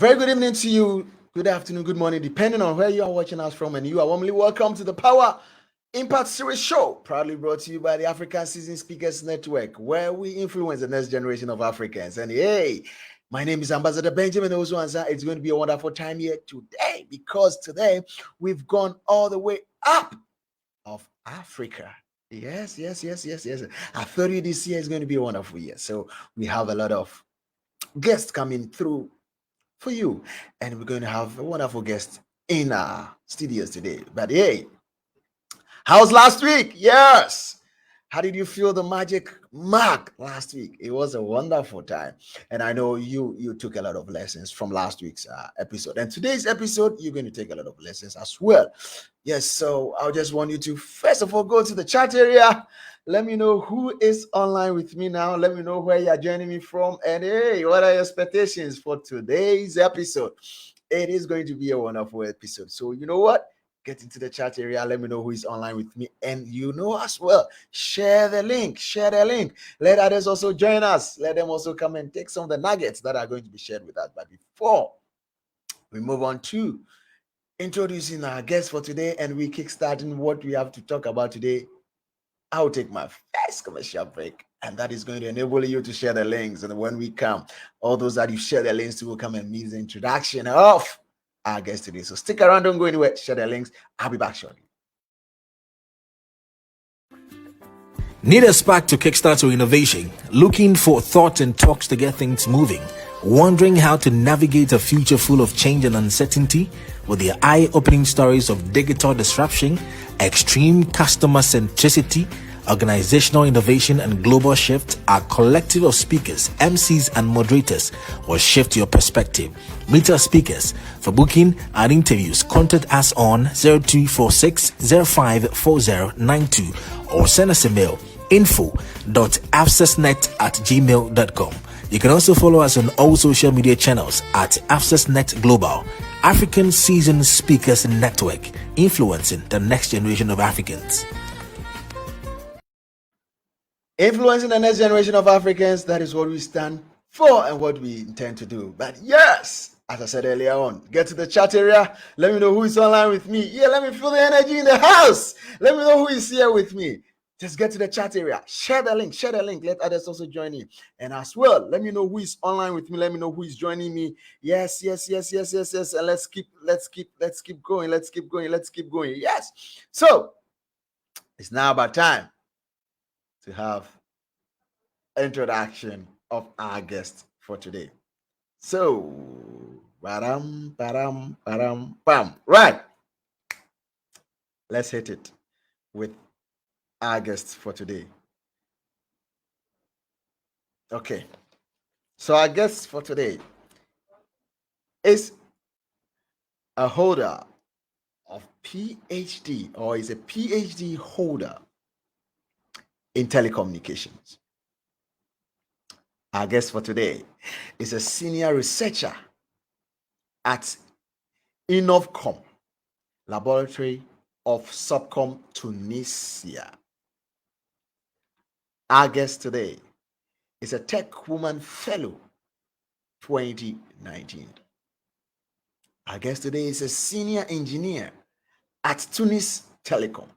Very good evening to you. Good afternoon, good morning, depending on where you are watching us from. And you are warmly welcome to the Power Impact Series Show, proudly brought to you by the African Seasoned Speakers Network, where we influence the next generation of Africans. And hey, my name is Ambassador Benjamin Ozuanza. It's going to be a wonderful time here today because today we've gone all the way up of Africa. Yes. I thought you this year is going to be a wonderful year. So we have a lot of guests coming through for you, and we're going to have a wonderful guest in our studios today. But hey, how's last week? Yes. How did you feel the magic mark last week? It was a wonderful time, and I know you took a lot of lessons from last week's episode. And today's episode, you're going to take a lot of lessons as well. Yes, so I just want you to first of all go to the chat area. Let me know who is online with me now. Let me know where you are joining me from, and hey, what are your expectations for today's episode? It is going to be a wonderful episode. So you know what? Get into the chat area. Let me know who is online with me. And you know as well, share the link. Share the link. Let others also join us. Let them also come and take some of the nuggets that are going to be shared with us. But before we move on to introducing our guest for today and we kickstarting what we have to talk about today, I'll take my first commercial break. And that is going to enable you to share the links. And when we come, all those that you share the links to will come and meet the introduction of our guest today. So stick around, don't go anywhere, share the links. I'll be back shortly. Need a spark to kickstart your innovation? Looking for thoughts and talks to get things moving? Wondering how to navigate a future full of change and uncertainty? With the eye-opening stories of digital disruption, extreme customer centricity, organizational innovation, and global shift, our collective of speakers, MCs, and moderators will shift your perspective. Meet our speakers. For booking and interviews, contact us on 0246 054092 or send us a mail info.afsesnet@gmail.com. You can also follow us on all social media channels at AfsesNet Global, African Seasoned Speakers Network, influencing the next generation of Africans. Influencing the next generation of Africans, that is what we stand for and what we intend to do. But yes, as I said earlier on, get to the chat area. Let me know who is online with me. Yeah, let me feel the energy in the house. Let me know who is here with me. Just get to the chat area. Share the link. Let others also join in. And as well, let me know who is online with me. Let me know who is joining me. Yes. And let's keep going. Let's keep going. Yes. So it's now about time to have introduction of our guest for today. So, bam. Right. Let's hit it with our guest for today. Okay. So our guest for today is a holder of PhD, or is a PhD holder in telecommunications. Our guest for today is a senior researcher at Innovcom, Laboratory of Subcom Tunisia. Our guest today is a Tech Woman Fellow 2019. Our guest today is a senior engineer at Tunis Telecom.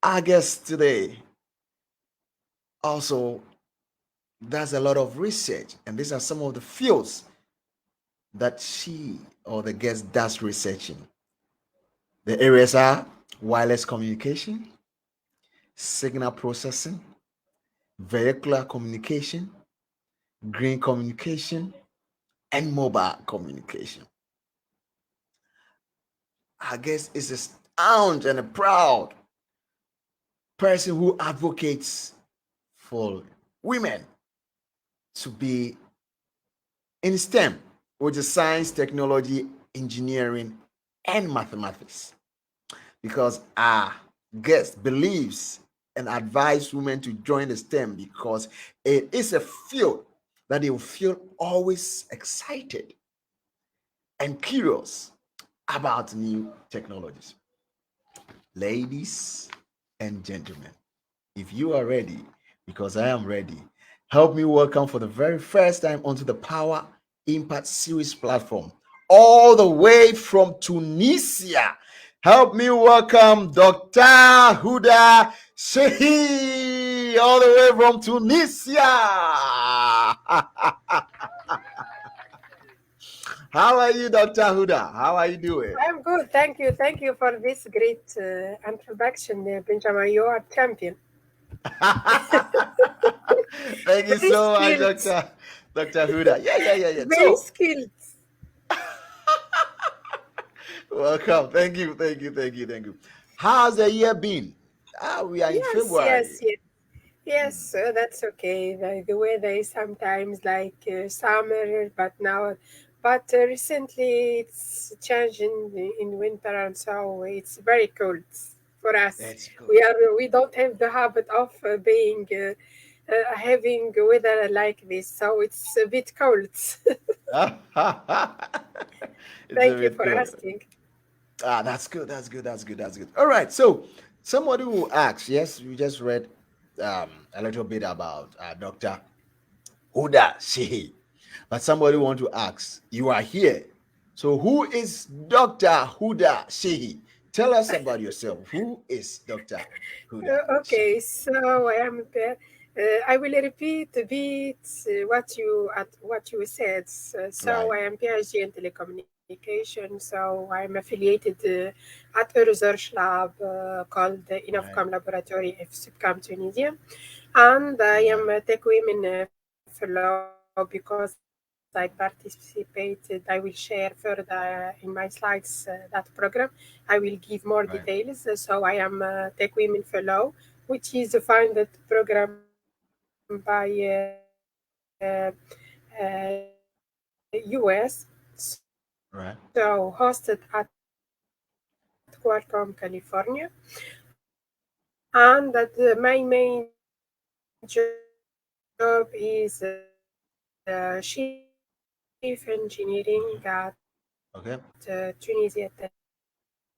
Our guest today also does a lot of research, and these are some of the fields that she or the guest does research in. The areas are wireless communication, signal processing, vehicular communication, green communication, and mobile communication. Our guest is a staunch and a proud person who advocates for women to be in STEM, which is science, technology, engineering, and mathematics. Because our guest believes and advises women to join the STEM because it is a field that they will feel always excited and curious about new technologies. Ladies and gentlemen, if you are ready, because I am ready, help me welcome for the very first time onto the Power Impact Series platform, all the way from Tunisia. Help me welcome Dr. Houda Chichi, all the way from Tunisia. How are you, Dr. Houda? How are you doing? I'm good, thank you. Thank you for this great introduction, Benjamin. You are champion. Thank you Very so much, skilled, Dr. Huda. Yeah. very So, skilled. welcome. Thank you. How's the year been? We are in Yes, February. yes, yes. Hmm. Yes, that's okay. The weather is sometimes like summer, but recently it's changing in winter, and so it's very cold for us. That's good. We don't have the habit of being having weather like this, so it's a bit cold. It's a Thank you bit for good. asking. That's good. That's good. All right. So, somebody will ask, yes, we just read a little bit about Dr. Huda Shehi. But somebody want to ask, you are here. So who is Dr. Huda Shehi? Tell us about yourself. Who is Dr. Huda Okay, Shehi? so I will repeat a bit what you said. So Right, I am PhD in telecommunication. So I am affiliated at a research lab called the right, Innovcom Laboratory of Subcam Tunisia, and I right, am a Tech Women Fellow because I participated. I will share further in my slides that program. I will give more details. right, So I am a Tech Women Fellow, which is a funded program by US. So hosted right, at Qualcomm, California, and that my main job is chief engineering at Tunisia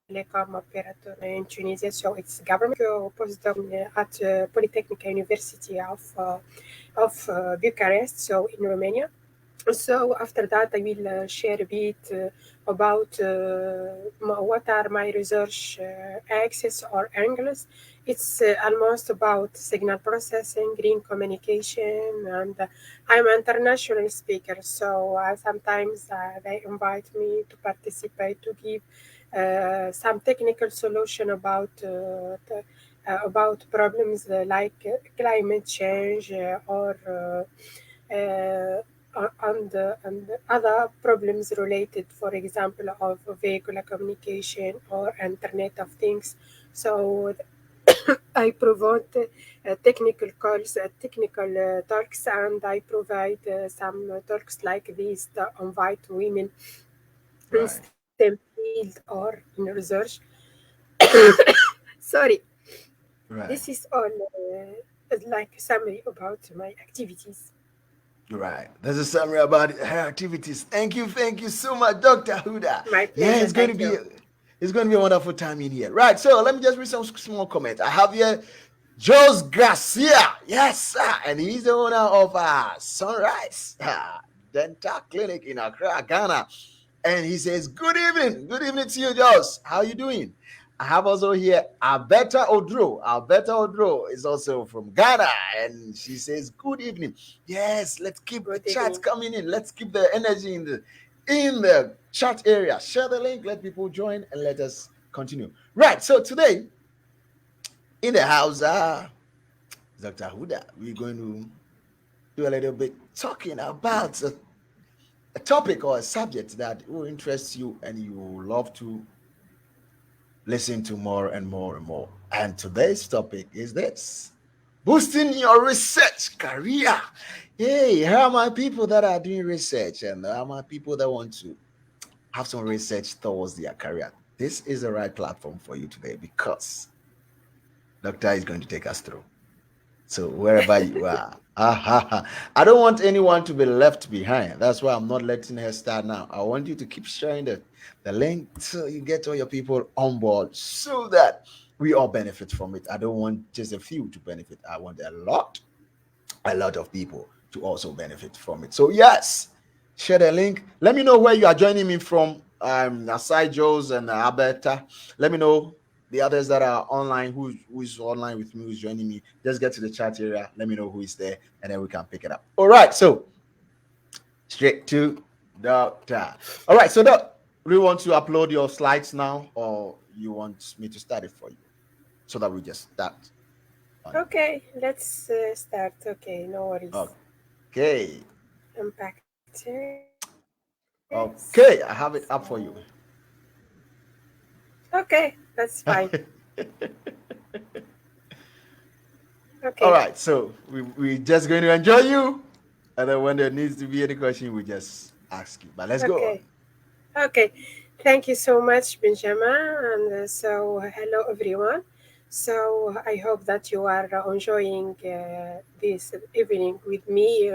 Telecom Operator okay, in Tunisia. So it's government work postdoc at Polytechnic University of Bucharest, so in Romania. So after that, I will share a bit about what are my research axes or angles. It's almost about signal processing, green communication, and I'm an international speaker. So sometimes they invite me to participate to give some technical solution about problems like climate change and other problems related, for example, of vehicular communication or Internet of Things. So I provide technical calls, technical talks, and I provide some talks like this to invite women in right, STEM field or in research. Sorry, right, this is all like a summary about my activities. right. There's a summary about her activities. Thank you so much, Dr. Huda. My Yeah, pleasure. Thank you. it's going to be a wonderful time in here. Right. So let me just read some small comments. I have here Jos Garcia, yes, sir. And he's the owner of Sunrise Dental Clinic in Accra, Ghana. And he says, good evening to you, Jos. How you doing? I have also here Alberta Odro. Alberta Odro is also from Ghana, and she says, good evening. Yes, let's keep the Good chats evening. coming in. Let's keep the energy in the chat area. Share the link, let people join, and let us continue. Right. So today in the house, Dr. Huda, we're going to do a little bit talking about a topic or a subject that will interest you and you will love to listen to more and more and more. And today's topic is this: boosting your research career. Hey, here are my people that are doing research, and here are my people that want to have some research towards their career. This is the right platform for you today because Doctor is going to take us through. So wherever you are, I don't want anyone to be left behind. That's why I'm not letting her start now. I want you to keep sharing the link so you get all your people on board so that we all benefit from it. I don't want just a few to benefit. I want a lot of people to also benefit from it. So yes, Share the link. Let me know where you are joining me from. Aside Joe's and Alberta. Let me know the others that are online. Who's online with me? Who's joining me? Just get to the chat area. Let me know who is there, and then we can pick it up. All right. So straight to Doctor. All right. So Doc, do you want to upload your slides now, or you want me to start it for you so that we just start on it? Okay, let's start. Okay, no worries. Okay. Impact series. Okay. I have it So, up for you. okay, that's fine. All Okay, right, so we're just going to enjoy you. And then when there needs to be any question, we just ask you. But let's go on. okay, okay. Thank you so much, Benjamin. And hello, everyone. So, I hope that you are enjoying this evening with me,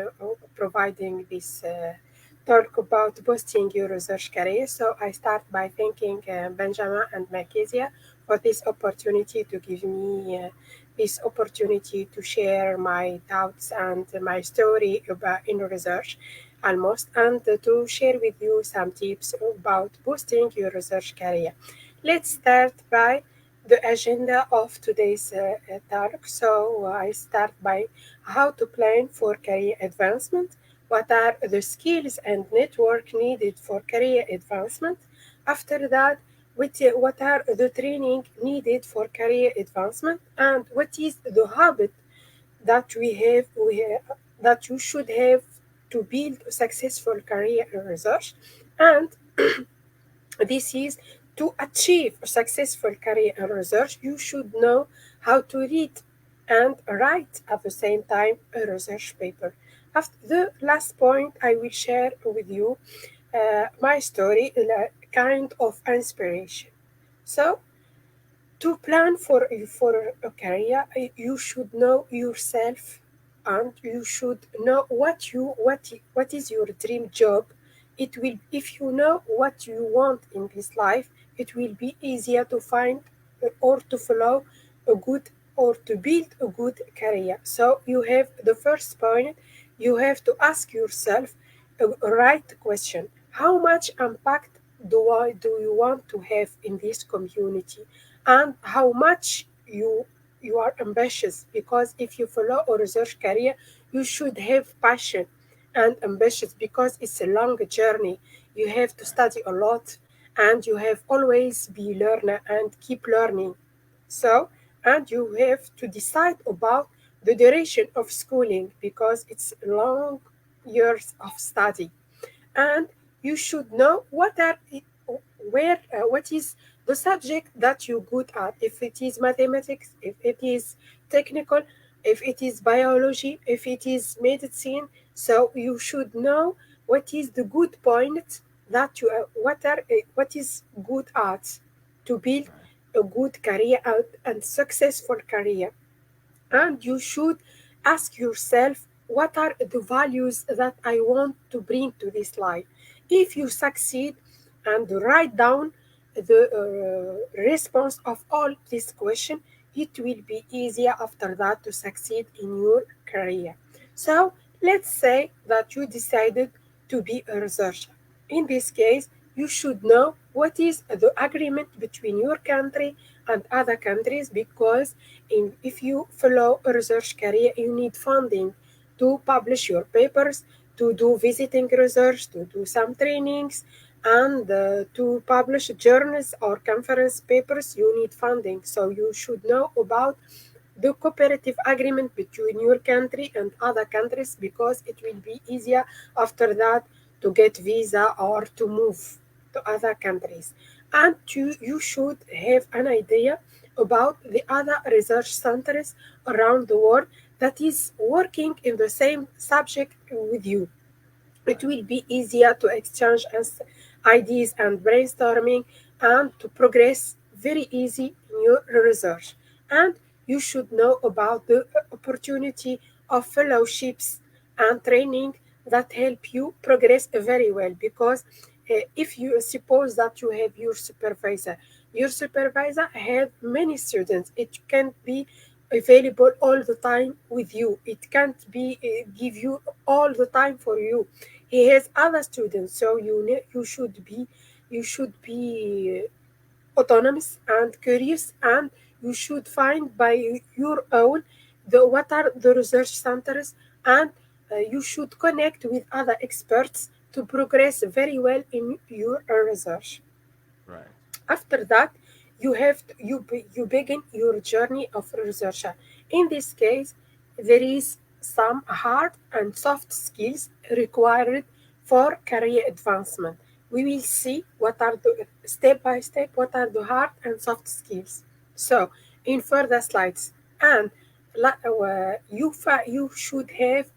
providing this talk about boosting your research career. So, I start by thanking Benjamin and Markezia for this opportunity to give me this opportunity to share my thoughts and my story about in research almost, and to share with you some tips about boosting your research career. Let's start by the agenda of today's talk. So I start by how to plan for career advancement, what are the skills and network needed for career advancement. After that, what are the training needed for career advancement, and what is the habit that that you should have to build a successful career in research. And this is to achieve a successful career in research, you should know how to read and write at the same time a research paper. After the last point, I will share with you my story, a kind of inspiration. So, to plan for a career, you should know yourself, and you should know what is your dream job. It will, if you know what you want in this life, it will be easier to find or to follow a good or to build a good career. So you have the first point, you have to ask yourself a right question: how much impact do you want to have in this community, and how much you are ambitious? Because if you follow a research career, you should have passion and ambitious, because it's a long journey. You have to study a lot, and you have always be learner and keep learning. So, and you have to decide about the duration of schooling, because it's long years of study. And you should know what is the subject that you're good at, if it is mathematics, if it is technical, if it is biology, if it is medicine. So you should know what is the good point that you what is good at to build a good career and successful career. And you should ask yourself, what are the values that I want to bring to this life? If you succeed and write down the response of all these questions, it will be easier after that to succeed in your career. So let's say that you decided to be a researcher. In this case, you should know what is the agreement between your country and other countries, because if you follow a research career, you need funding to publish your papers, to do visiting research, to do some trainings, and to publish journals or conference papers. You need funding. So you should know about the cooperative agreement between your country and other countries, because it will be easier after that to get visa or to move to other countries. And you should have an idea about the other research centers around the world that is working in the same subject with you. It will be easier to exchange ideas and brainstorming, and to progress very easy in your research. And you should know about the opportunity of fellowships and training that help you progress very well, because if you suppose that you have your supervisor have many students, it can't be available all the time with you. It can't be give you all the time for you. he has other students. So you should be autonomous and curious, and you should find by your own what are the research centers, and you should connect with other experts to progress very well in your research. Right. After that, you begin your journey of researcher. In this case, there is some hard and soft skills required for career advancement. We will see what are the step by step what are the hard and soft skills. So, in further slides, and you should have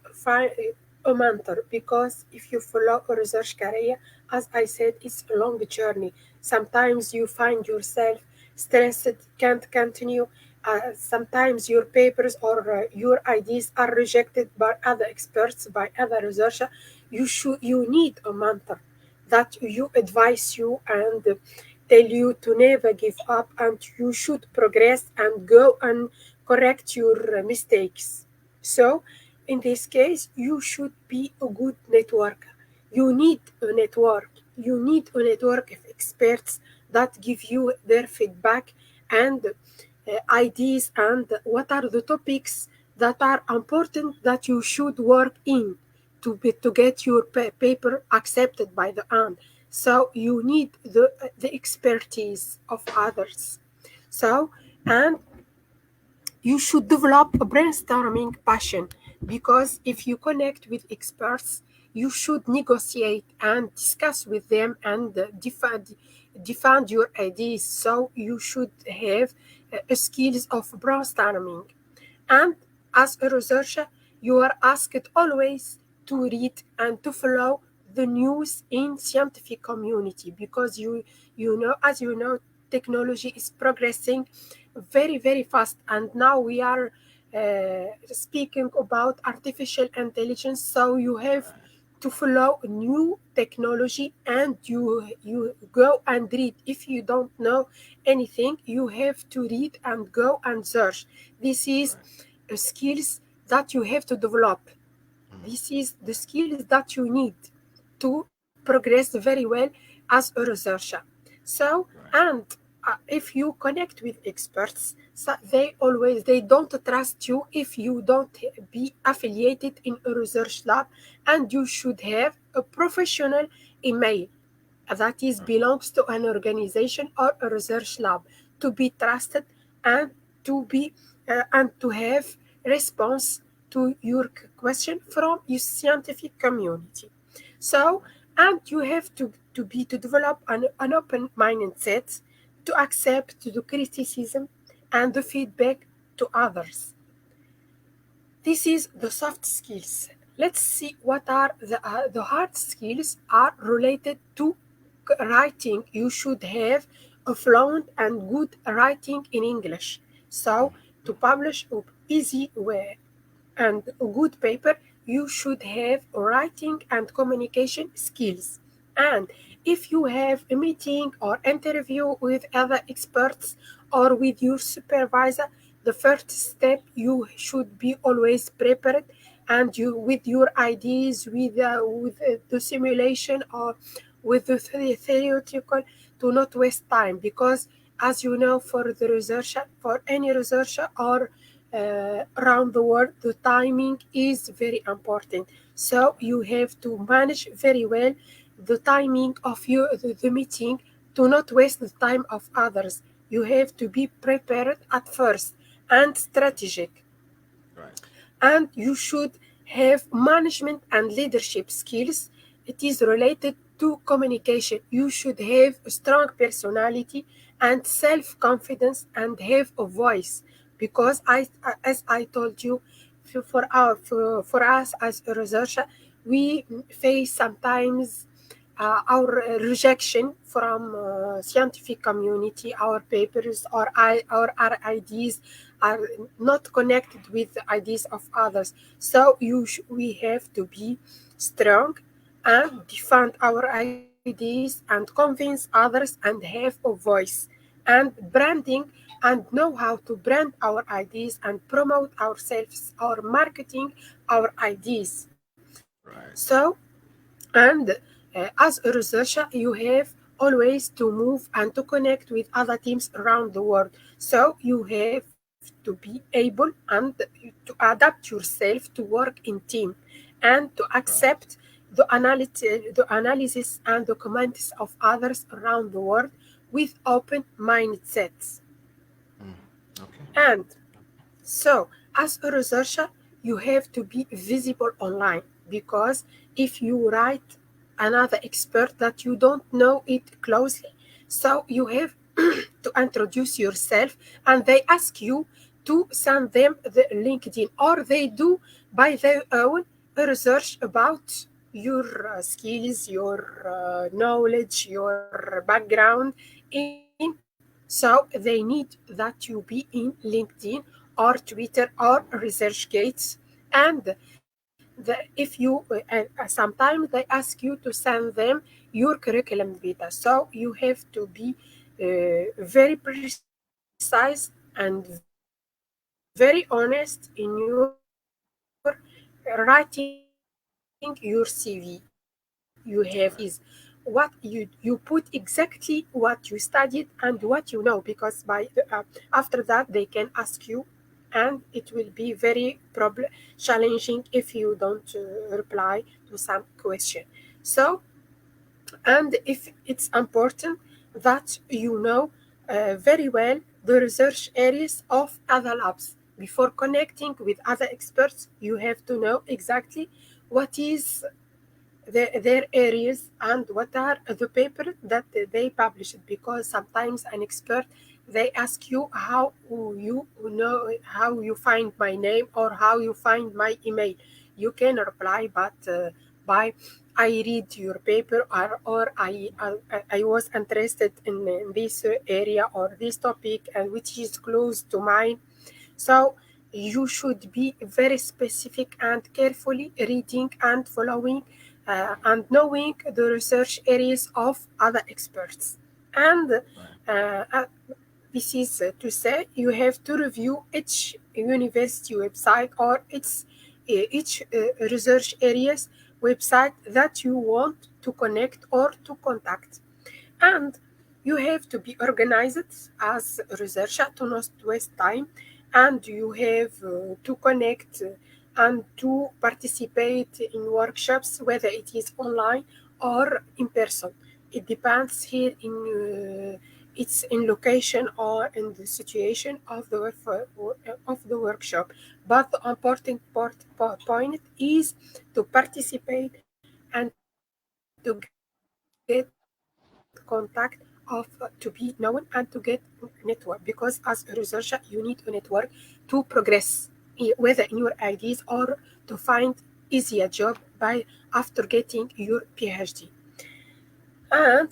a mentor, because if you follow a research career, as I said, it's a long journey. Sometimes you find yourself stressed, can't continue. Sometimes your papers or your ideas are rejected by other experts, by other researchers. You need a mentor that you advise you and tell you to never give up, and you should progress and go and correct your mistakes. So, in this case, you should be a good networker. You need a network. You need a network of experts that give you their feedback and ideas, and what are the topics that are important that you should work in to get your paper accepted by the end. So you need the expertise of others. So, and you should develop a brainstorming passion, because if you connect with experts, you should negotiate and discuss with them and defend your ideas. So you should have skills of brainstorming. And as a researcher, you are asked always to read and to follow the news in scientific community, because you know technology is progressing very very fast, and now we are speaking about artificial intelligence. So you have Right. to follow new technology, and you go and read. If you don't know anything, you have to read and go and search. This is Right. skills that you have to develop. Mhm. This is the skills that you need to progress very well as a researcher. So, Right. and if you connect with experts, so they don't trust you if you don't be affiliated in a research lab, and you should have a professional email that is Okay. belongs to an organization or a research lab to be trusted, and to have response to your question from your scientific community. So, and you have to develop an open mindset to accept the criticism and the feedback to others. This is the soft skills. Let's see what are the hard skills are related to writing. You should have a fluent and good writing in English. So to publish a easy way and a good paper, you should have writing and communication skills. And if you have a meeting or interview with other experts or with your supervisor, the first step, you should be always prepared, and you with your ideas, with the simulation or with the theoretical, to not waste time, because as you know, for the researcher, for any researcher or around the world, the timing is very important. So you have to manage very well the timing of the meeting, to not waste the time of others. You have to be prepared at first and strategic, Right. and you should have management and leadership skills. It is related to communication. You should have a strong personality and self confidence and have a voice, because as I told you, for us as a researcher, we face sometimes our rejection from scientific community. Our papers or our ideas are not connected with the ideas of others. So we have to be strong and defend our ideas and convince others and have a voice, and branding, and know how to brand our ideas and promote ourselves or marketing our ideas. Right. So And as a researcher, you have always to move and to connect with other teams around the world. So you have to be able and to adapt yourself to work in team and to Right. accept the analysis and the comments of others around the world with open mindsets. Mm. Okay. And so, as a researcher, you have to be visible online because if you write another expert that you don't know it closely, so you have to introduce yourself and they ask you to send them the LinkedIn or they do by their own research about your skills, your knowledge, your background in so they need that you be in LinkedIn or Twitter or ResearchGate. And if you sometimes they ask you to send them your curriculum vitae. So you have to be very precise and very honest in your writing your CV. Because what you have to do is what you put exactly what you studied and what you know, because by after that they can ask you and it will be very challenging if you don't reply to some question. So and if it's important that you know very well the research areas of other labs. Before connecting with other experts, you have to know exactly what is their areas and what are the papers that they published, because sometimes an expert they ask you how you know how you find my name or how you find my email. You can reply but by I read your paper or I was interested in this area or this topic and which is close to mine. So you should be very specific and carefully reading and following and knowing the research areas of other experts. And Right. this is to say you have to review each university website or each research areas website that you want to connect or to contact. And you have to be organized as a researcher to not waste time, and you have to connect and to participate in workshops, whether it is online or in person. It depends here in it's in location or in the situation of the of the workshop. But the important point is to participate and to get contact of to be known and to get network, because as a researcher you need a network to progress, whether in your ideas or to find easier job by after getting your PhD. And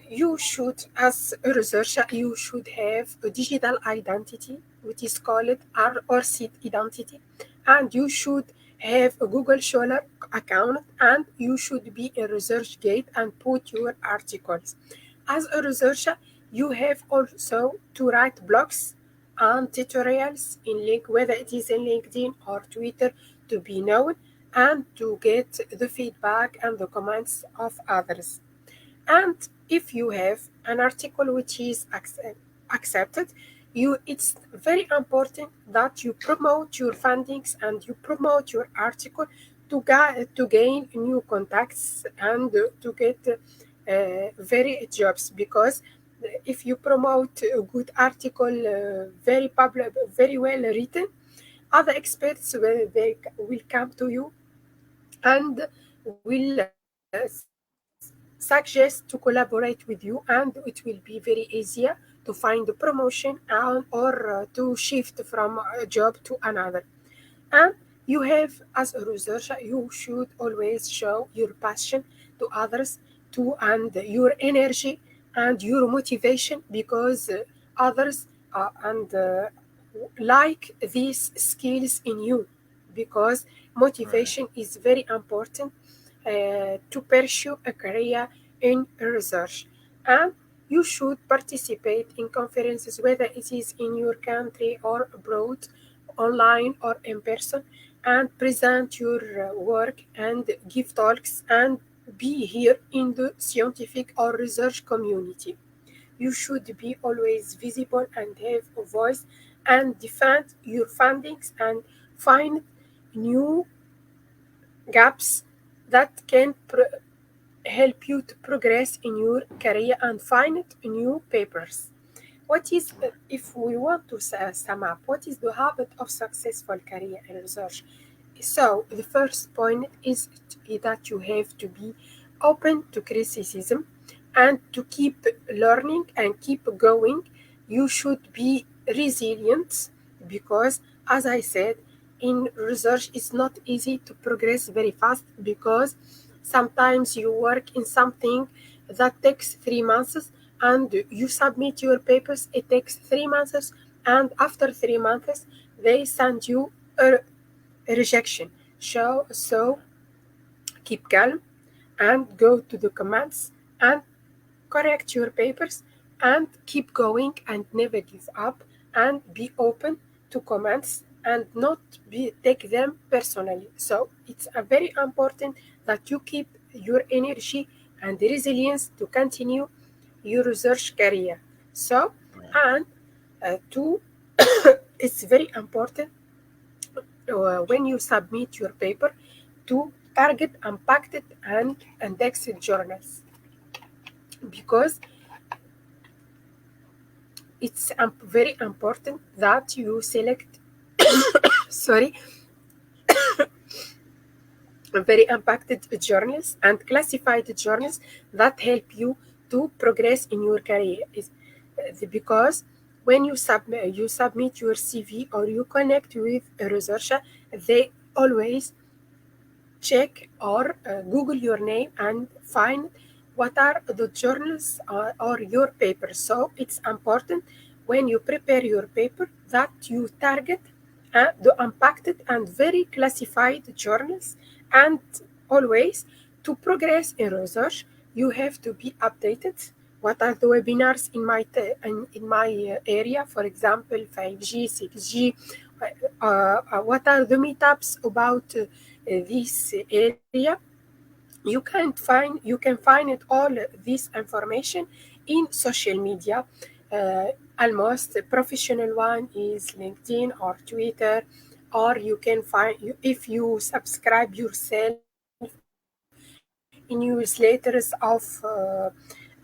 you should, as a researcher, you should have a digital identity, which is called R or seed identity, and you should have a Google Scholar account, and you should be a ResearchGate and put your articles. As a researcher, you have also to write blogs and tutorials in link, whether it is in LinkedIn or Twitter, to be known and to get the feedback and the comments of others. And if you have an article which is accepted, you it's very important that you promote your fundings and you promote your article to gain new contacts and to get very jobs, because if you promote a good article, very public, very well written, other experts will come to you and will suggest to collaborate with you, and it will be very easier to find a promotion or to shift from a job to another. And you have, as a researcher, you should always show your passion to others too, and your energy and your motivation, because others and like these skills in you, because Right. motivation is very important to pursue a career in research. And you should participate in conferences, whether it is in your country or abroad, online or in person, and present your work and give talks and be here in the scientific or research community. You should be always visible and have a voice and defend your findings and find new gaps that can help you to progress in your career and find new papers. What is, if we want to sum up, what is the habit of successful career in research? So, the first point is that you have to be open to criticism and to keep learning and keep going. You should be resilient because, as I said, in research it's not easy to progress very fast because sometimes you work in something that takes 3 months and you submit your papers, it takes 3 months, and after 3 months they send you a rejection. So keep calm and go to the commands and correct your papers and keep going and never give up and be open to comments and not take them personally. So it's a very important that you keep your energy and resilience to continue your research career. So and two, it's very important when you submit your paper to target impacted and indexed journals because it's very important that you select sorry very impacted journals and classified journals that help you to progress in your career because when you submit your CV or you connect with a researcher, they always check or Google your name and find what are the journals or your papers. So it's important when you prepare your paper that you target the impacted and very classified journals, and always to progress in research you have to be updated. What are the webinars in my area, for example 5G, 6G, what are the meetups about this area. You can find it all this information in social media. Almost professional one is LinkedIn or Twitter, or you can find if you subscribe yourself in newsletters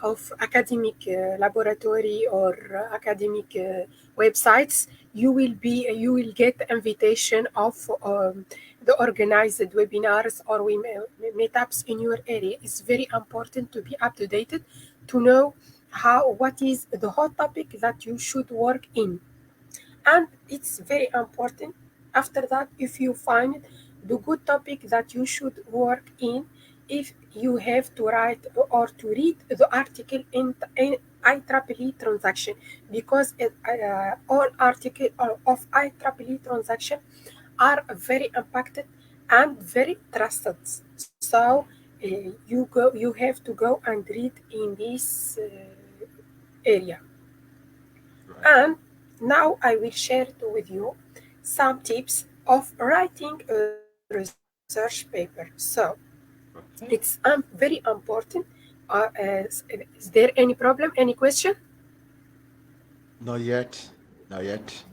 of academic laboratory or academic websites. You will get invitation of the organized webinars or meetups in your area. It's very important to be up to date to know what is the hot topic that you should work in. And it's very important after that, if you find the good topic that you should work in, if you have to write or to read the article in IEEE transaction, because all article of IEEE transaction are very impacted and very trusted. So you have to go and read in this area. And now I will share with you some tips of writing a research paper. So it's very important. Is there any problem? Any question? Not yet. Not yet.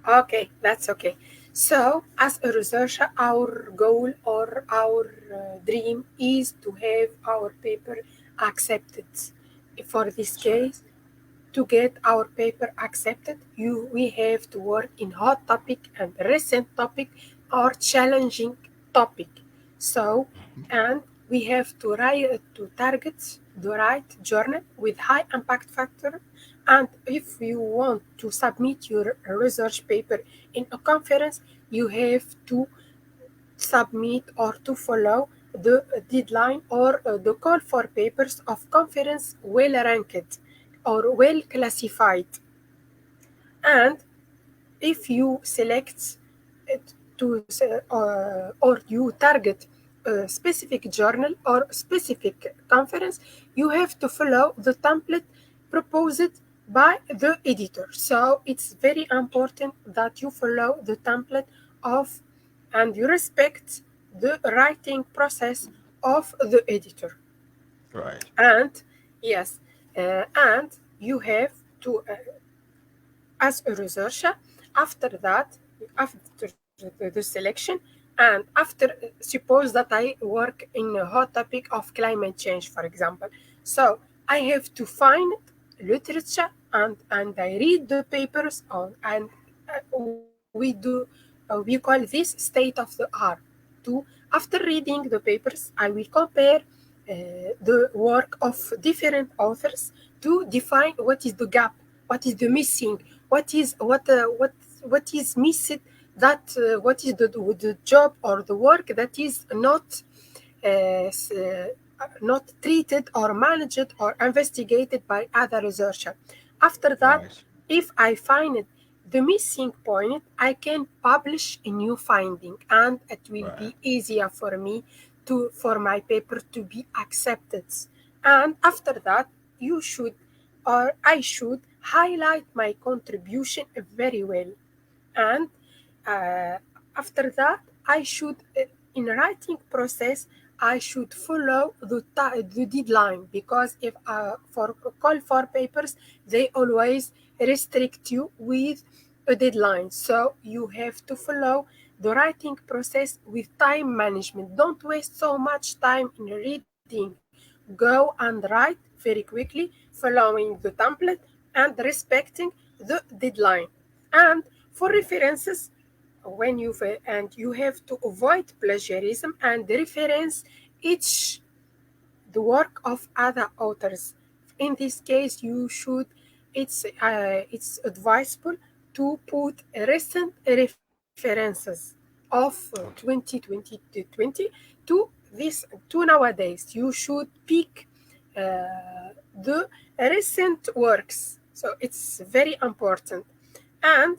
Okay, that's okay. So, as a researcher, our goal or our dream is to have our paper accepted. For this That's right. case, to get our paper accepted, we have to work in hot topic and recent topic or challenging topic. So, and we have to write to target the right journal with high impact factor. And if you want to submit your research paper in a conference, you have to submit or to follow the deadline or the call for papers of conference well ranked or well classified. And if you select it or you target a specific journal or specific conference, you have to follow the template proposed by the editor. So it's very important that you follow the template and you respect the writing process of the editor. Right. And yes, and you have to, as a researcher, after that, after the selection, and after, suppose that I work in a hot topic of climate change, for example. So I have to find literature, and I read the papers on, and we call this state of the art. To After reading the papers, I will compare the work of different authors to define what is the gap, what is the missing, what is missing, that what is the job or the work that is not treated or managed or investigated by other researchers. After that, Right. if I find it, the missing point, I can publish a new finding, and it will Right. be easier for me for my paper to be accepted. And after that, you should, or I should, highlight my contribution very well. And uh, after that, I should, in writing process, I should follow the deadline, because if for call for papers, they always restrict you with a deadline. So you have to follow the writing process with time management. Don't waste so much time in reading. Go and write very quickly, following the template and respecting the deadline. And for references, and you have to avoid plagiarism and reference each the work of other authors. In this case, you should, it's advisable to put recent references of Okay. 2020 to 20 to this to nowadays. You should pick the recent works. So it's very important. And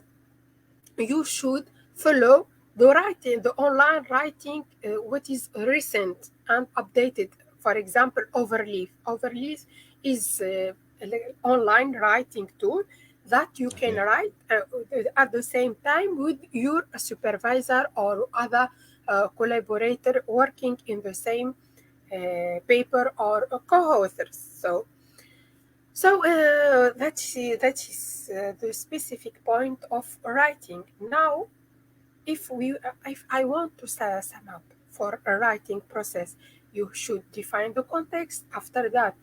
you should follow the online writing, what is recent and updated. For example, Overleaf is an online writing tool that you can Okay. write at the same time with your supervisor or other collaborator working in the same paper or co-authors. That is the specific point of writing. Now, if I want to sum up for a writing process, you should define the context. After that,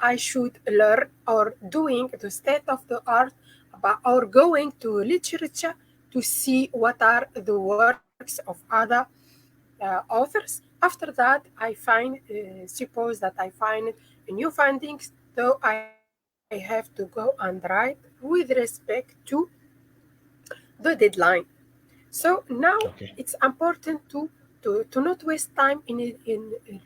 I should learn or doing the state of the art about, or going to literature to see what are the works of other authors. After that, suppose that I find new findings, though I have to go and write with respect to the deadline. So now it's Okay. important to not waste time in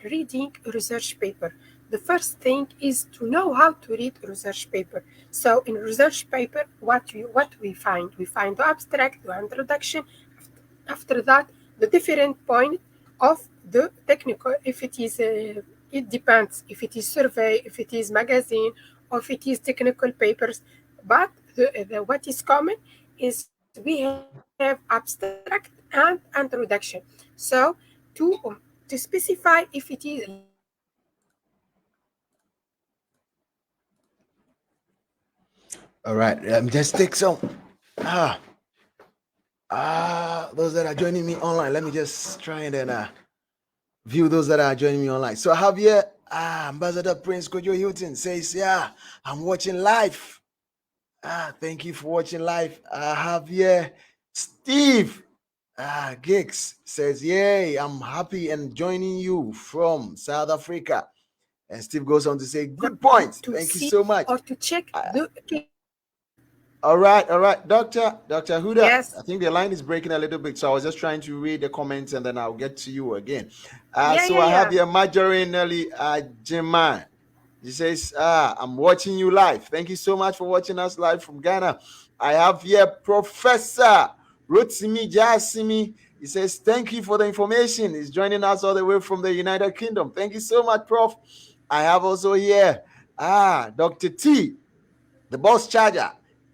reading research paper. The first thing is to know how to read research paper. So in research paper, what we find the abstract, the introduction. After that, the different point of the technical. If it is, it depends. If it is survey, if it is magazine, or if it is technical papers. But what is common is we have abstract and introduction. So to to specify if it is like All right. Just take some. Ah. Those that are joining me online. Let me just try and then view those that are joining me online. So I have here Ambassador Prince Kojo Hilton says, yeah, I'm watching live. Thank you for watching live. I have here Steve Giggs says, yay, I'm happy and joining you from South Africa. And Steve goes on to say, good point. to Thank you see so much. or to check the All right, Dr. Houda. yes, I think the line is breaking a little bit, so I was just trying to read the comments and then I'll get to you again. yeah, So yeah, I have yeah. here Marjorie Nelly Jiman. She says, I'm watching you live. Thank you so much for watching us live from Ghana. I have here Professor Rotimi Jasimi. He says, thank you for the information. He's joining us all the way from the United Kingdom. Thank you so much, Prof. I have also here Dr. T, the boss charger,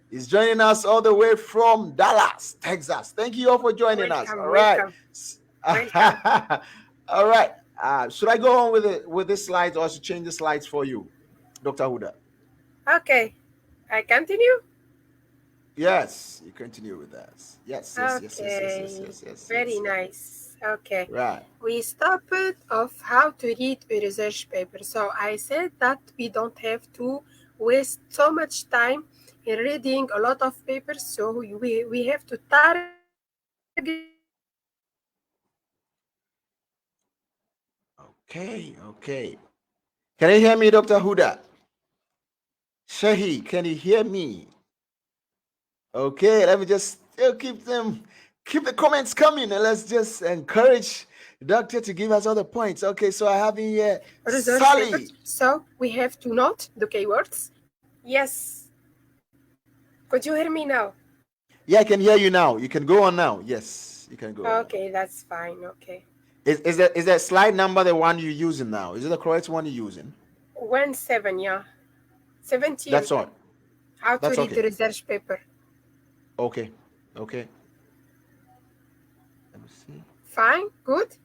is joining us all the way from Dallas, Texas. Thank you all for joining us. Welcome, All right. welcome, welcome. All right. Should I go on with the slides, or should change the slides for you, Dr. Houda? Okay, I continue. Yes, you continue with that. Yes, yes, yes, yes, yes, yes, Okay, yes, yes, very yes. nice. Okay, Right. we stopped of how to read a research paper. So I said that we don't have to waste so much time in reading a lot of papers. So we have to target Okay, okay. Can you hear me, Dr. Houda? Shahi, can you hear me? Okay, let me just still keep the comments coming, and let's just encourage the doctor to give us all the points. Okay, so I have in here research papers. Sally. So we have to note the keywords. Yes. Could you hear me now? Yeah, I can hear you now. You can go on now. Yes, you can go on now. Okay, that's fine. Okay. Is that slide number the one you're using now? Is it the correct one you're using? 17, yeah. 17. That's all. How to That's read the okay. research paper. Okay. Okay. Let me see. Fine, good.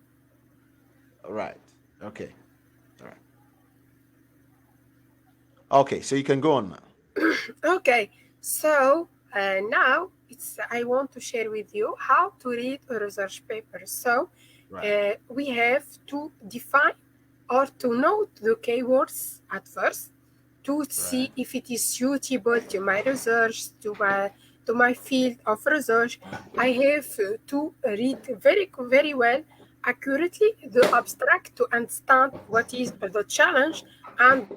All right. Okay. All right. Okay, so you can go on now. Okay, so now I want to share with you how to read a research paper. So Right. we have to define or to note the keywords at first to see Right. if it is suitable to my research, to my field of research. I have to read very well, accurately the abstract to understand what is the challenge and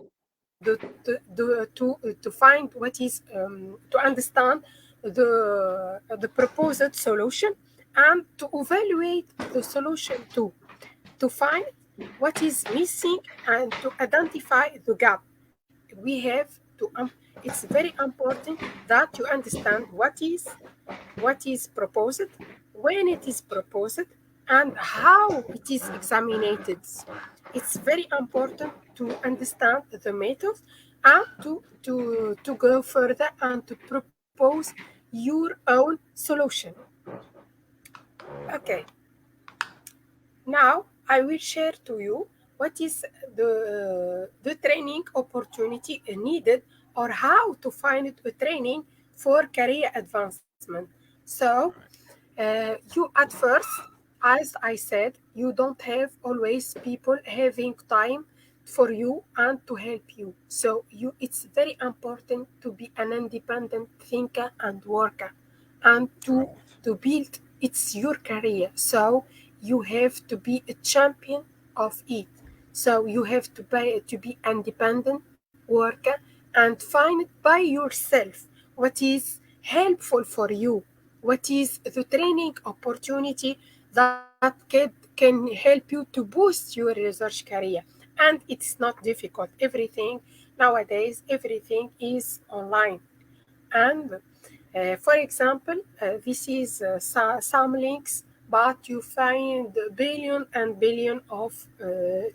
to find what is to understand the proposed solution and to evaluate the solution too, to find what is missing and to identify the gap. We have to it's very important that you understand what is proposed, when it is proposed, and how it is examined. It's very important to understand the methods and to go further and to propose your own solution. Okay, now I will share to you what is the training opportunity needed or how to find a training for career advancement. So you at first, as I said, you don't have always people having time for you and to help you. So it's very important to be an independent thinker and worker and to Right. build it's your career. So you have to be a champion of it. So you have to be independent worker and find it by yourself what is helpful for you, what is the training opportunity that can help you to boost your research career. And it's not difficult. Everything nowadays, everything is online. And for example, this is some links, but you find billion and billion of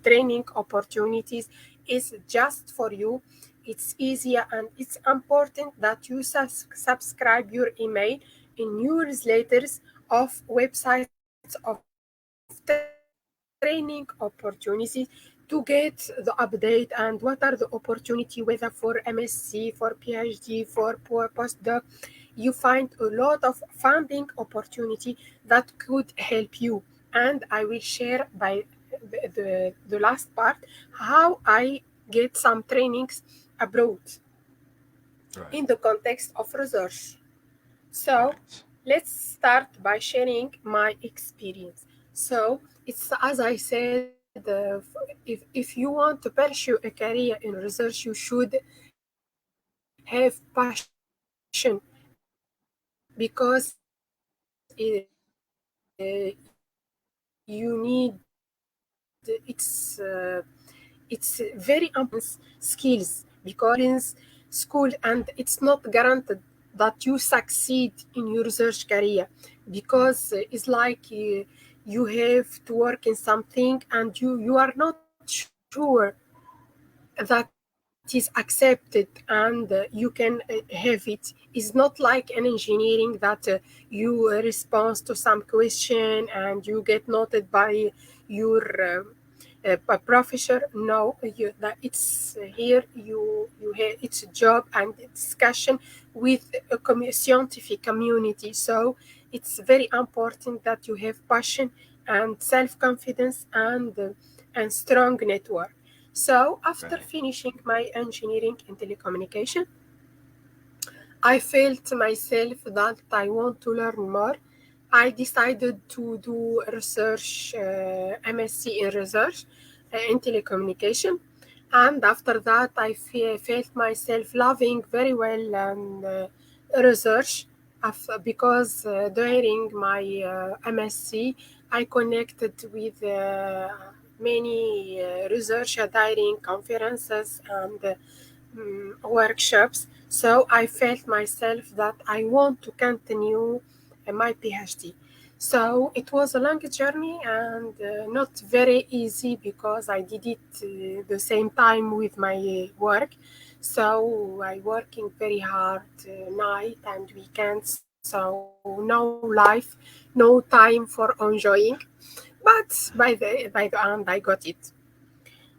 training opportunities is just for you. It's easier and it's important that you subscribe your email in newsletters of websites of training opportunities to get the update and what are the opportunity, whether for MSc, for PhD, for postdoc. You find a lot of funding opportunity that could help you. And I will share by the last part how I get some trainings abroad Right. in the context of research. So Right. let's start by sharing my experience. So it's as I said, if you want to pursue a career in research, you should have passion because you need it's very important skills because school and it's not guaranteed that you succeed in your research career because it's like you have to work in something and you are not sure that is accepted and you can have it. It's not like an engineering that you respond to some question and you get noted by your professor. No, that it's here you have it's a job and discussion with a scientific community. So it's very important that you have passion and self-confidence and strong network. So after Right. finishing my engineering in telecommunication, I felt myself that I want to learn more. I decided to do research, MSc in research in telecommunication. And after that, I felt myself loving very well research because during my MSc, I connected with many research during conferences and workshops. So I felt myself that I want to continue my PhD. So it was a long journey and not very easy because I did it the same time with my work. So I working very hard night and weekends. So no life, no time for enjoying. But by the end, I got it.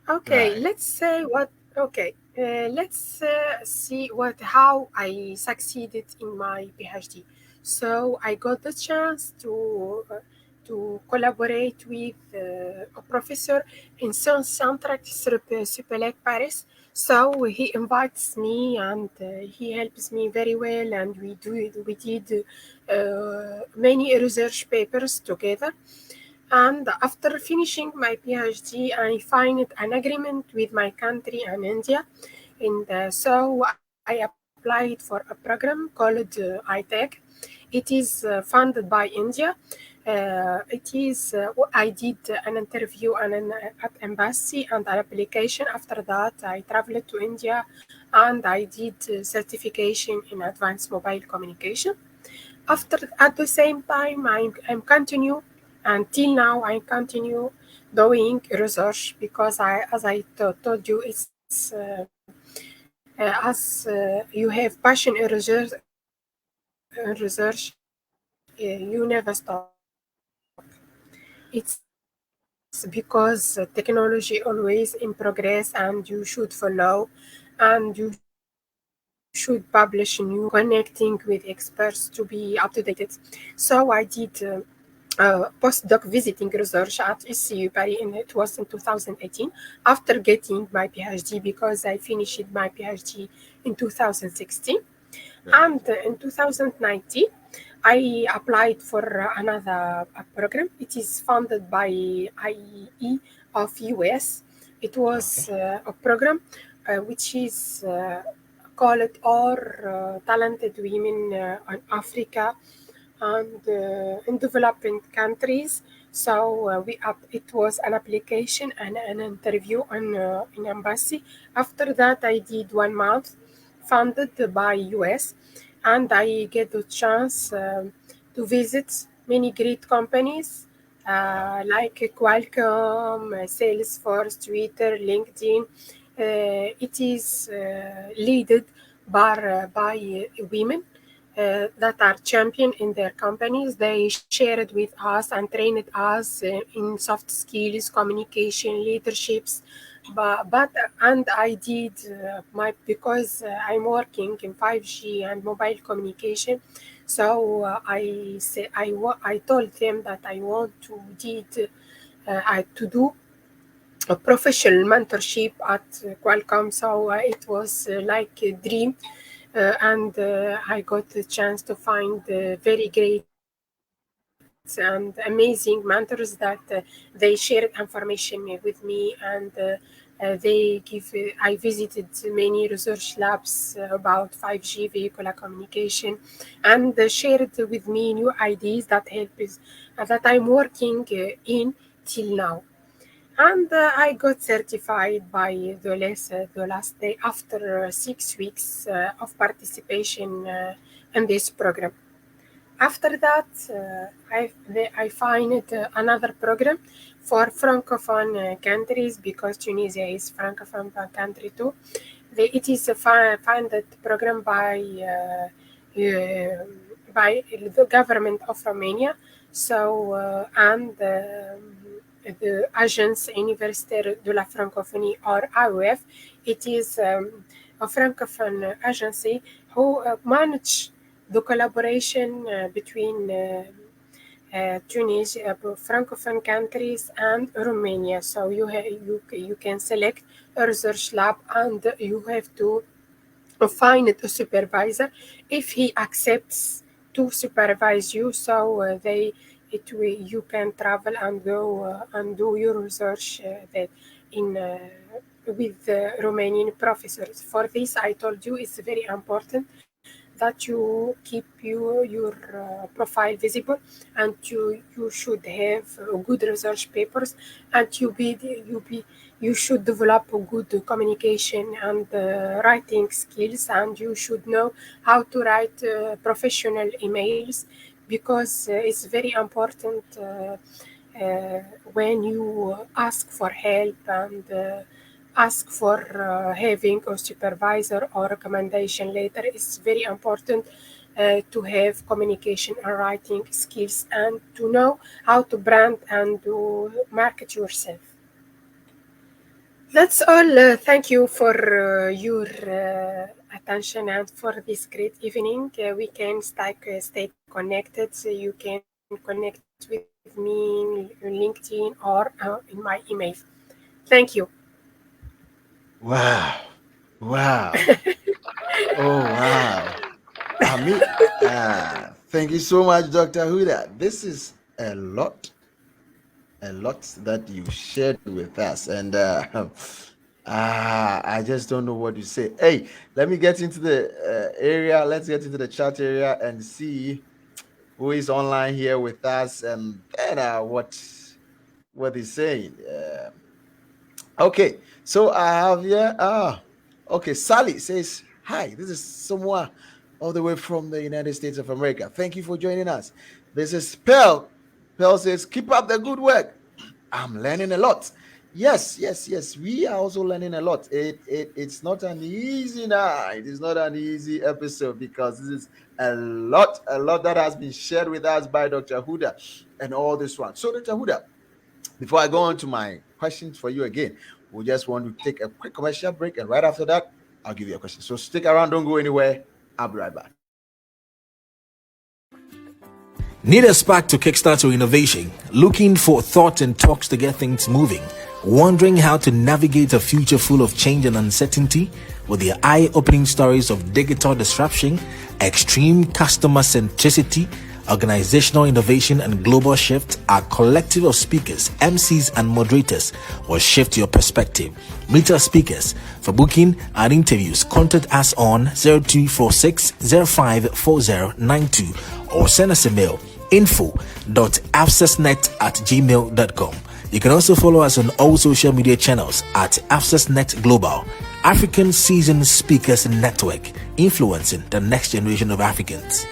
Okay, Right. let's say what. Okay, let's see what how I succeeded in my PhD. So I got the chance to collaborate with a professor in Sciences Centrales Supélec Paris. So he invites me and he helps me very well, and we did many research papers together. And after finishing my PhD, I signed an agreement with my country and India. And so I applied for a program called ITEC. It is funded by India. I did an interview and at embassy and an application. After that, I traveled to India and I did certification in advanced mobile communication. After at the same time, I'm continue until now. I continue doing research because as I told you, it's as you have passion in research, you never stop. It's because technology always in progress, and you should follow, and you should publish new connecting with experts to be up to date. So I did. Postdoc visiting research at ECU Paris, and it was in 2018 after getting my PhD because I finished my PhD in 2016. Right. And in 2019, I applied for another program. It is funded by IEE of US. It Okay. was a program which is called All Talented Women in Africa and in developing countries. So it was an application and an interview in embassy. After that, I did 1 month, funded by US, and I get the chance to visit many great companies Wow. like Qualcomm, Salesforce, Twitter, LinkedIn. It is led by women that are champion in their companies. They shared with us and trained us in soft skills, communication, leaderships. But and I did my because I'm working in 5G and mobile communication. So I told them that I want to do a professional mentorship at Qualcomm. So it was like a dream, and I got the chance to find very great and amazing mentors that they shared information with me, and I visited many research labs about 5G vehicular communication, and shared with me new ideas that that I'm working in till now. And I got certified by the last day after 6 weeks of participation in this program. After that, I find another program for Francophone countries because Tunisia is Francophone country too. It is a funded program by the government of Romania. So and the Agence Universitaire de la Francophonie, or AOF. It is a Francophone agency who manage the collaboration between Tunisia, Francophone countries, and Romania. So you can select a research lab, and you have to find a supervisor if he accepts to supervise you. So you can travel and go and do your research that in with Romanian professors. For this, I told you it's very important that you keep your profile visible, and you should have good research papers, and you should develop a good communication and writing skills, and you should know how to write professional emails, because it's very important when you ask for help and ask for having a supervisor or recommendation later. It's very important to have communication and writing skills, and to know how to brand and to market yourself. That's all. Thank you for your attention and for this great evening. We can stay connected. So you can connect with me in LinkedIn or in my email. Thank you. Wow. Wow. Oh, wow. I mean, thank you so much, Dr. Huda. This is a lot that you shared with us. And I just don't know what to say. Hey, let me get into the area. Let's get into the chat area and see who is online here with us, and then what he's saying. Okay, so I have here. Okay, Sally says, "Hi, this is someone all the way from the United States of America. Thank you for joining us." This is Pearl. Pearl says, "Keep up the good work. I'm learning a lot." Yes, yes, yes. We are also learning a lot. It's not an easy night. It's not an easy episode, because this is a lot that has been shared with us by Dr. Huda and all this one. So, Dr. Huda, before I go on to my questions for you again, we just want to take a quick commercial break, and right after that, I'll give you a question. So stick around, don't go anywhere. I'll be right back. Need a spark to kickstart your innovation? Looking for thought and talks to get things moving? Wondering how to navigate a future full of change and uncertainty? With the eye-opening stories of digital disruption, extreme customer centricity, organizational innovation, and global shift, our collective of speakers, MCs, and moderators will shift your perspective. Meet our speakers. For booking and interviews, contact us on 0246 054092 or send us a mail info.abscessnet@gmail.com. You can also follow us on all social media channels at AbscessNet Global, African Seasoned Speakers Network, influencing the next generation of Africans.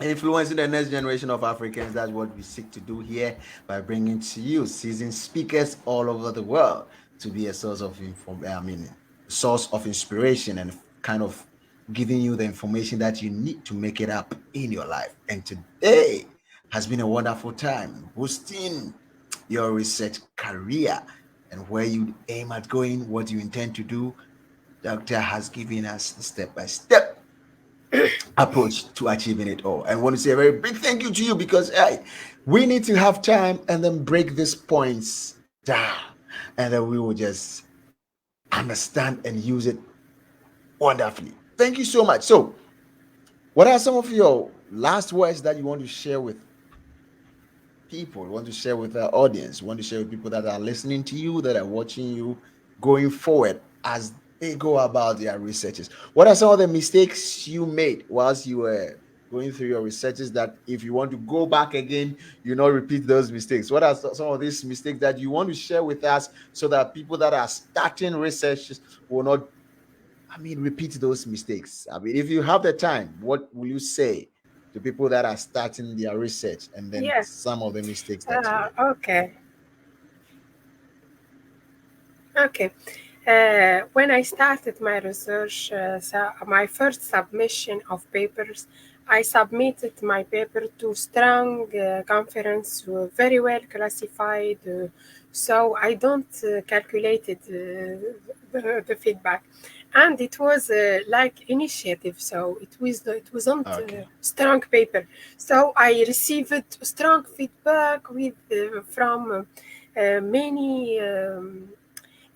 Influencing the next generation of Africans, that's what we seek to do here by bringing to you seasoned speakers all over the world to be a source of source of inspiration, and kind of giving you the information that you need to make it up in your life. And today has been a wonderful time boosting your research career and where you aim at going, what you intend to do. Doctor has given us the step-by-step approach to achieving it all. I want to say a very big thank you to you, because we need to have time and then break these points down, and then we will just understand and use it wonderfully. Thank you so much. So, what are some of your last words that you want to share with people, you want to share with our audience, you want to share with people that are listening to you, that are watching you going forward as they go about their researches? What are some of the mistakes you made whilst you were going through your researches, that if you want to go back again, you not repeat those mistakes? What are some of these mistakes that you want to share with us, so that people that are starting researches will not, repeat those mistakes? If you have the time, what will you say to people that are starting their research, and then Yeah. some of the mistakes that you made? Okay. Okay. When I started my research, so my first submission of papers, I submitted my paper to strong conference, very well classified. So I don't calculated the feedback, and it was like initiative. So it wasn't Okay. strong paper. So I received strong feedback with from many.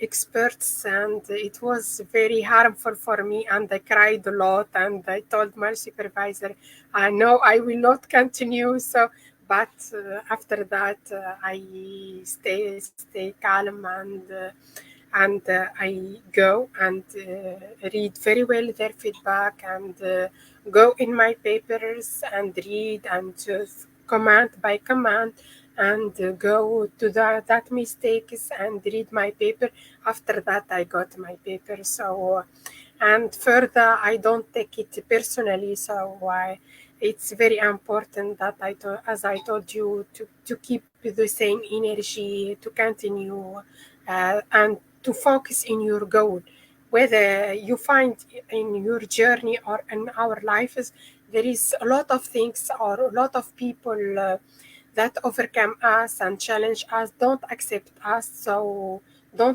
Experts, and it was very harmful for me, and I cried a lot, and I told my supervisor, I know I will not continue. So but after that I stay calm, and I go and read very well their feedback, and go in my papers and read and command by command, and go to that mistakes and read my paper. After that I got my paper. So and further I don't take it personally. So it's very important that as I told you, to keep the same energy, to continue, and to focus in your goal. Whether you find in your journey or in our lives, there is a lot of things or a lot of people that overcome us and challenge us, don't accept us. So uh,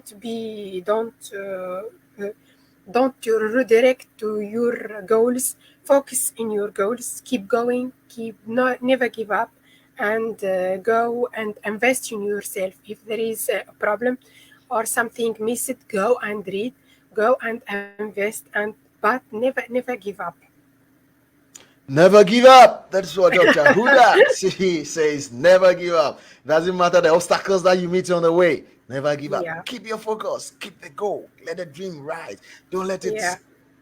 don't you redirect to your goals. Focus in your goals. Keep going. Never give up, and go and invest in yourself. If there is a problem or something missed, go and read. Go and invest, and but never give up. Never give up. That's what Dr. Houda Chichi says. Never give up. Doesn't matter the obstacles that you meet on the way. Never give up. Yeah, Keep your focus. Keep the goal. Let the dream rise. Don't let it yeah,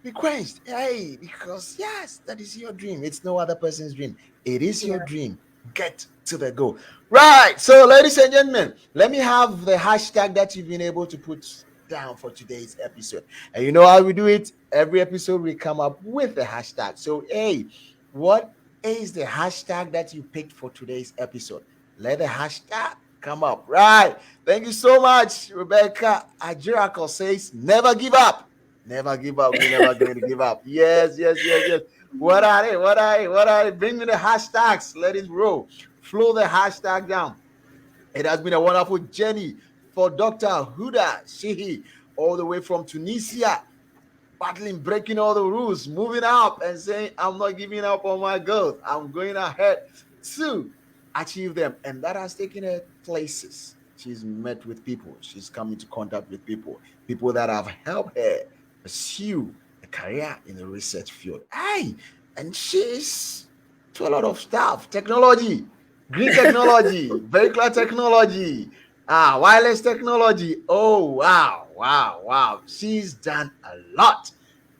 be quenched. Hey, because yes, that is your dream. It's no other person's dream. It is your yeah, dream. Get to the goal. Right. So, ladies and gentlemen, let me have the hashtag that you've been able to put down for today's episode. And you know how we do it? Every episode we come up with the hashtag. So, hey, what is the hashtag that you picked for today's episode? Let the hashtag come up. Right. Thank you so much. Rebecca Ajiraco says, never give up. Never give up. We're never going to give up. Yes, yes, yes, yes. What are they? What are they? What are they? Bring me the hashtags. Let it roll. Flow the hashtag down. It has been a wonderful journey for Dr. Houda Chichi, all the way from Tunisia, battling, breaking all the rules, moving up and saying, I'm not giving up on my goals. I'm going ahead to achieve them. And that has taken her places. She's met with people. She's come into contact with people, people that have helped her pursue a career in the research field. Hey, and she's to a lot of stuff, technology, green technology, vehicular technology, wireless technology. Oh, wow, wow, wow. She's done a lot.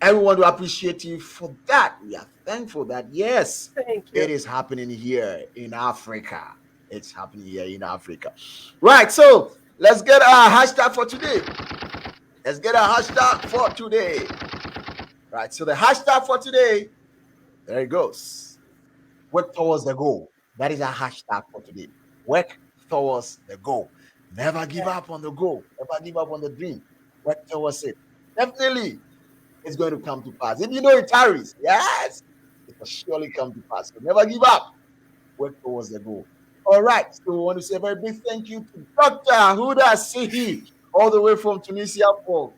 Everyone will appreciate you for that. We are thankful that, yes, thank it you. is happening here in Africa. It's happening here in Africa. Right. So let's get our hashtag for today. Let's get our hashtag for today. Right. So the hashtag for today, there it goes. Work towards the goal. That is our hashtag for today. Work towards the goal. Never give Yeah. up on the goal. Never give up on the dream. Work towards it. Definitely, it's going to come to pass. If you know it tarries, yes, it will surely come to pass. So never give up. Work towards the goal. All right. So we want to say a very big thank you to Dr. Houda Chichi, all the way from Tunisia, for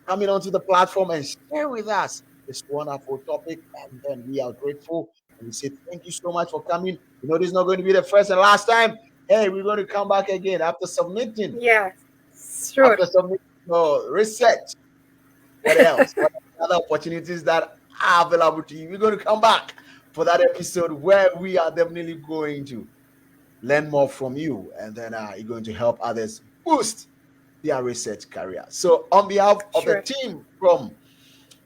coming onto the platform and share with us this wonderful topic. And then we are grateful. And we say thank you so much for coming. You know, this is not going to be the first and last time. Hey, we're going to come back again Yeah, sure. after submitting research. What else? What other opportunities that are available to you? We're going to come back for that episode where we are definitely going to learn more from you, and then you're going to help others boost their research career. So, on behalf of the Sure. team from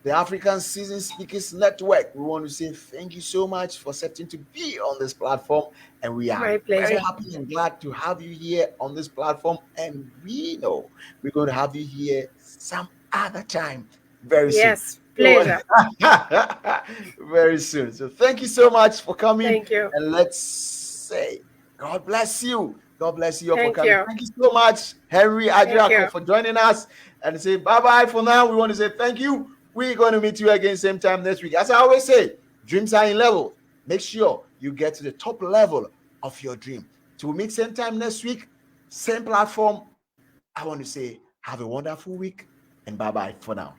the African Season Speakers Network, we want to say thank you so much for accepting to be on this platform. And we are My very pleasure. happy and glad to have you here on this platform. And we know we're going to have you here some other time very soon. Yes, So, pleasure. very soon. So, thank you so much for coming. Thank you. And let's say, God bless you. God bless you all for Thank coming. you. Thank you so much, Henry Thank you. Adriaco, for joining us. And say bye bye for now. We want to say thank you. We're going to meet you again same time next week. As I always say, dreams are in levels. make sure you get to the top level of your dream. Till we meet same time next week, same platform, I want to say have a wonderful week and bye-bye for now.